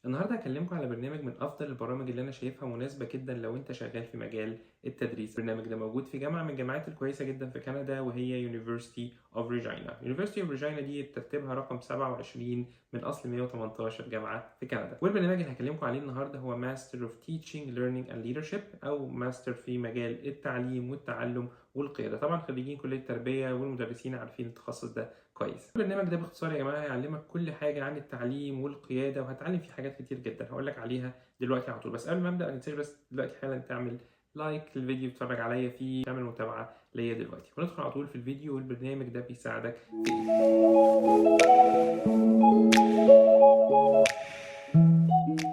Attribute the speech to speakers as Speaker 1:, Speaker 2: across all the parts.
Speaker 1: النهارده هكلمكم على برنامج من افضل البرامج اللي انا شايفها مناسبه جدا لو انت شغال في مجال التدريس. البرنامج ده موجود في جامعه من الجامعات الكويسه جدا في كندا، وهي University of Regina. University of Regina دي ترتيبها رقم 27 من اصل 118 جامعه في كندا. والبرنامج اللي هكلمكم عليه النهارده هو Master of Teaching Learning and Leadership، او ماستر في مجال التعليم والتعلم والقياده. طبعا خريجين كليه التربيه والمدرسين عارفين التخصص ده كويس. البرنامج ده باختصار يا جماعه هيعلمك كل حاجه عن التعليم والقياده، وهتعلم فيه حاجات كتير جدا هقول لك عليها دلوقتي على طول. بس قبل ما ابدا ما تنساش بس دلوقتي حالا تعمل لايك للفيديو، تتفرج عليا فيه، تعمل متابعه ليا دلوقتي، وندخل على طول في الفيديو. والبرنامج ده بيساعدك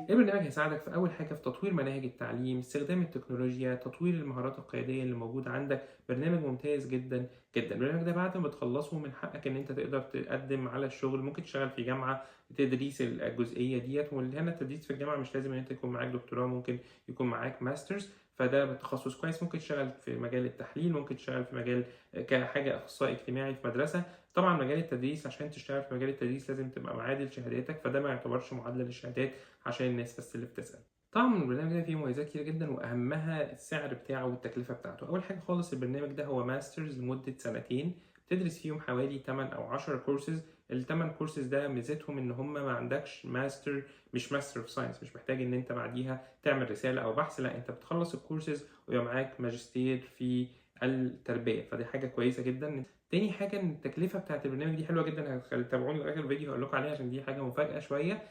Speaker 1: في البرنامج هيساعدك في أول حاجة في تطوير مناهج التعليم، استخدام التكنولوجيا، تطوير المهارات القيادية اللي موجودة عندك. برنامج ممتاز جدا جدا. البرنامج ده بعد ما تخلصه من حقك إن أنت تقدر تقدم على الشغل. ممكن تشتغل في جامعة تدريس الجزئية ديت، وهنا التدريس في الجامعة مش لازم إن أنت يكون معاك دكتوراه، ممكن يكون معاك ماسترز، فده بتخصص كويس. ممكن تشتغل في مجال التحليل، ممكن تشتغل في مجال كحاجة أخصائي اجتماعي في مدرسة. طبعا مجال التدريس عشان تشتغل في مجال التدريس لازم تبقى معادل شهاداتك، فده ما يعتبرش معادلة للشهادات عشان الناس بس اللي بتسأل. طبعا البرنامج ده فيه مميزات كتير جدا، واهمها السعر بتاعه والتكلفه بتاعته. اول حاجه خالص البرنامج ده هو ماسترز لمده سنتين، تدرس فيهم حوالي 8 او 10 كورسز. الثمان كورسز ده ميزتهم ان هم ما عندكش ماستر، مش ماستر اوف ساينس، مش محتاج ان انت بعديها تعمل رساله او بحث، لا انت بتخلص الكورسز ويبقى معاك ماجستير في التربيه، فدي حاجه كويسه جدا. تاني حاجه ان التكلفه بتاعت البرنامج دي حلوه جدا، تابعوني لغايه الفيديو هقول لكم عليها عشان دي حاجه مفاجاه شويه.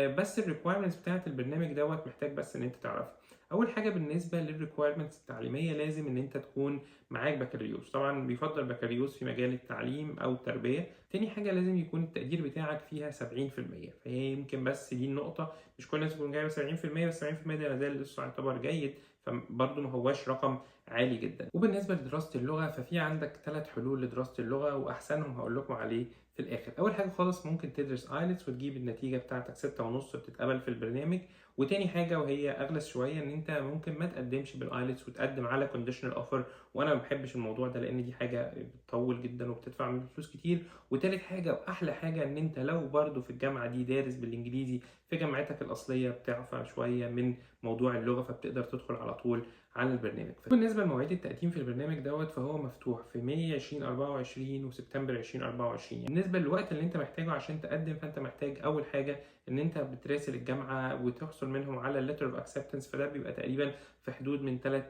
Speaker 1: بس الريكويرمنتس بتاعت البرنامج دوت محتاج بس ان انت تعرفها. اول حاجه بالنسبه للريكويرمنتس التعليميه لازم ان انت تكون معاك بكالوريوس، طبعا بيفضل بكالوريوس في مجال التعليم او التربيه. تاني حاجه لازم يكون التقدير بتاعك فيها 70%، فهي يمكن بس دي النقطه، مش كل الناس تكون جايبه 70%، بس 70% ده مازال لسه يعتبر جيد، فبرضه ما هواش رقم عالي جدا. وبالنسبه لدراسه اللغه ففي عندك 3 حلول لدراسه اللغه، واحسنهم هقول لكم عليه في الاخر. اول حاجه خالص ممكن تدرس ايلتس وتجيب النتيجه بتاعتك 6.5 وتتقبل في البرنامج. وتاني حاجه وهي اغلس شويه ان انت ممكن ما تقدمش بالايلتس وتقدم على كونديشنال اوفر، وانا ما بحبش الموضوع ده لان دي حاجه بتطول جدا وبتدفع من فلوس كتير. وتالت حاجه واحلى حاجه ان انت لو برضو في الجامعه دي دارس بالانجليزي في جامعتك الاصليه بتعفى شويه من موضوع اللغه، فبتقدر تدخل على طول على البرنامج. بالنسبه لمواعيد التقديم في البرنامج دوت فهو مفتوح في مايو 2024 وسبتمبر 2024. بالنسبه للوقت اللي انت محتاجه عشان تقدم، فانت محتاج اول حاجه ان انت بتراسل الجامعه وتحصل منهم على الليتر اوف اكسبتنس، فده بيبقى تقريبا في حدود من 3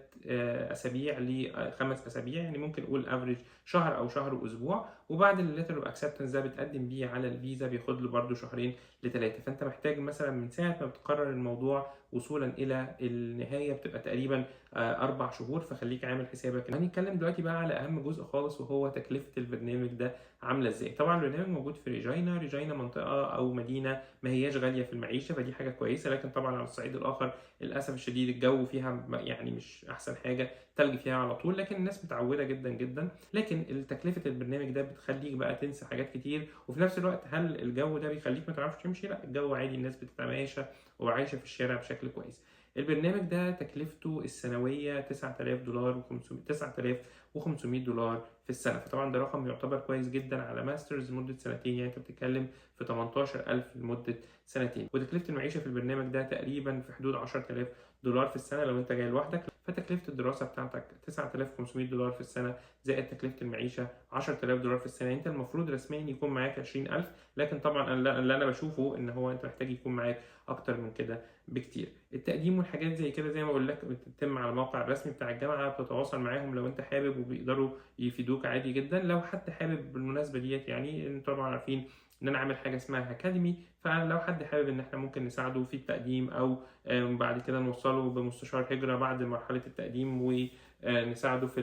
Speaker 1: اسابيع ل5 اسابيع، يعني ممكن نقول افريج شهر او شهر واسبوع. وبعد الليتر اوف اكسبتنس ده بتقدم بيه على الفيزا، بياخد له برده شهرين ل3. فانت محتاج مثلا من ساعه ما بتقرر الموضوع وصولا الى النهايه بتبقى تقريبا 4 شهور، فخليك عامل حسابك. هنتكلم دلوقتي بقى على اهم جزء خالص، وهو تكلفه البرنامج ده عامله ازاي. طبعا البرنامج موجود في ريجينا. ريجينا منطقه او مدينه ما هياش غاليه في المعيشه، فدي حاجه كويسه. لكن طبعا على الصعيد الاخر للاسف الشديد الجو فيها يعني مش احسن حاجه، تلج فيها على طول، لكن الناس متعوده جدا جدا. لكن تكلفه البرنامج ده بتخليك بقى تنسى حاجات كتير. وفي نفس الوقت هل الجو ده بيخليك ما تعرفش تمشي؟ لا، الجو عادي، الناس بتتماشى وعايشه في الشارع بشكل كويس. البرنامج ده تكلفته السنوية $9000 $9500 في السنة، فطبعا ده رقم يعتبر كويس جدا على ماسترز لمدة سنتين، يعني انت بتتكلم في 18000 لمدة سنتين. وتكلفة المعيشة في البرنامج ده تقريبا في حدود $10000 في السنة لو انت جاي لوحدك. فتكلفة الدراسة بتاعتك $9500 في السنة، زائد تكلفة المعيشة $10000 في السنة. انت المفروض رسميا يكون معاك 20000، لكن طبعا اللي انا بشوفه ان هو انت محتاج يكون معاك اكتر من كده بكتير. التقديم والحاجات زي كده زي ما بقول لك بتتم على الموقع الرسمي بتاع الجامعه، بتتواصل معاهم لو انت حابب وبيقدروا يفيدوك عادي جدا. لو حد حابب بالمناسبه ديت، يعني انتوا طبعا عارفين ان انا عامل حاجه اسمها اكاديمي، فلو حد حابب ان احنا ممكن نساعده في التقديم، او بعد كده نوصله بمستشار هجره بعد مرحله التقديم ونساعده في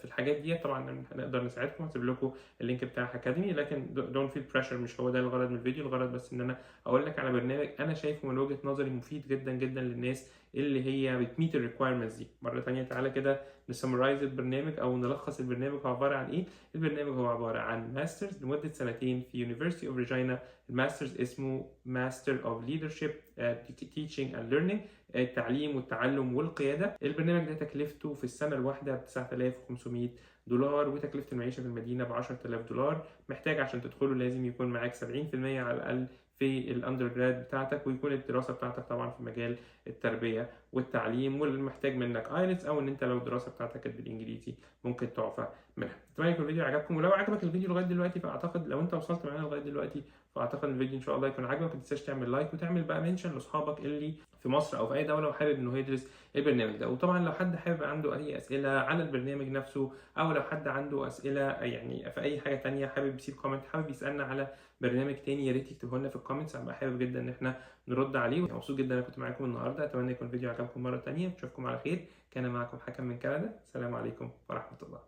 Speaker 1: الحاجات دي، طبعا هنقدر نساعدكم. هسيب لكم اللينك بتاع اكاديمي، لكن دونت فيل بريشر، مش هو ده الغرض من الفيديو. الغرض بس ان انا اقول لك على برنامج انا شايفه من وجهه نظري مفيد جدا جدا للناس اللي هي بتميت الريكويرمنتس دي. مره تانية تعالى كده نسمرايز البرنامج او نلخص البرنامج. هو عباره عن ايه؟ البرنامج هو عباره عن ماسترز لمده سنتين في University of Regina. الماسترز اسمه Master of Leadership Teaching and Learning، التعليم والتعلم والقياده. البرنامج ده تكلفته في السنه الواحده ب $9500، وتكلفه المعيشه في المدينه ب $10000. محتاج عشان تدخله لازم يكون معاك 70% على الاقل في الاندر جراد بتاعتك، ويكون الدراسه بتاعتك طبعا في مجال التربيه والتعليم، والمحتاج منك ايلتس، او ان انت لو الدراسه بتاعتك كانت بالانجليزي ممكن تعفى منها. اتمنى يكون الفيديو عجبكم، ولو عجبك الفيديو لغايه دلوقتي فاعتقد لو انت وصلت معانا لغايه دلوقتي فاعتقد ان الفيديو ان شاء الله يكون عاجبك. ما تنساش تعمل لايك وتعمل بقى منشن لاصحابك اللي في مصر او في اي دوله وحابب انه يدرس البرنامج ده. وطبعا لو حد حابب عنده اي اسئله على البرنامج نفسه، او لو حد عنده اسئله يعني في اي حاجه تانية حابب يسيب كومنت، حابب يسالنا على برنامج تاني، يا ريت يكتبه لنا في الكومنتس، هبقى حابب جدا ان احنا نرد عليه. مبسوط جدا انا كنت معاكم النهارده، اتمنى يكون الفيديو عجبكم مره تانية. اشوفكم على خير، كان معكم حكم من كندا، السلام عليكم ورحمه الله.